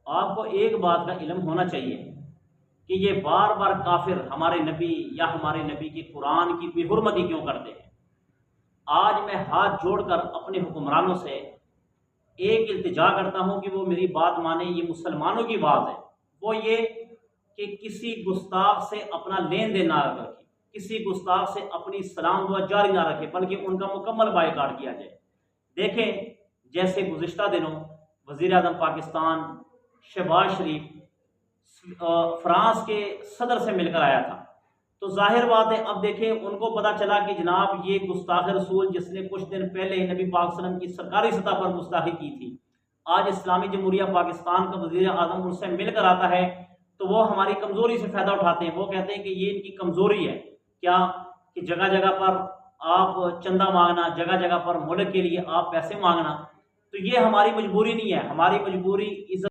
آپ کو ایک بات کا علم ہونا چاہیے کہ یہ بار بار کافر ہمارے نبی یا ہمارے نبی کی قرآن کی بے حرمتی کیوں کرتے ہیں۔ آج میں ہاتھ جوڑ کر اپنے حکمرانوں سے ایک التجا کرتا ہوں کہ وہ میری بات مانیں، یہ مسلمانوں کی بات ہے، وہ یہ کہ کسی گستاخ سے اپنا لین دین نہ رکھے، کسی گستاخ سے اپنی سلام دعا جاری نہ رکھے، بلکہ ان کا مکمل بائیکاٹ کیا جائے۔ دیکھیں جیسے گزشتہ دنوں وزیر اعظم پاکستان شہباز شریف فرانس کے صدر سے مل کر آیا تھا، تو ظاہر بات ہے اب دیکھیں ان کو پتہ چلا کہ جناب یہ گستاخ رسول جس نے کچھ دن پہلے نبی پاک صلی اللہ علیہ وسلم کی سرکاری سطح پر گستاخی کی تھی، آج اسلامی جمہوریہ پاکستان کا وزیر اعظم ان سے مل کر آتا ہے تو وہ ہماری کمزوری سے فائدہ اٹھاتے ہیں۔ وہ کہتے ہیں کہ یہ ان کی کمزوری ہے کیا کہ جگہ جگہ پر آپ چندہ مانگنا، جگہ جگہ پر ملک کے لیے آپ پیسے مانگنا، تو یہ ہماری مجبوری نہیں ہے، ہماری مجبوری عزت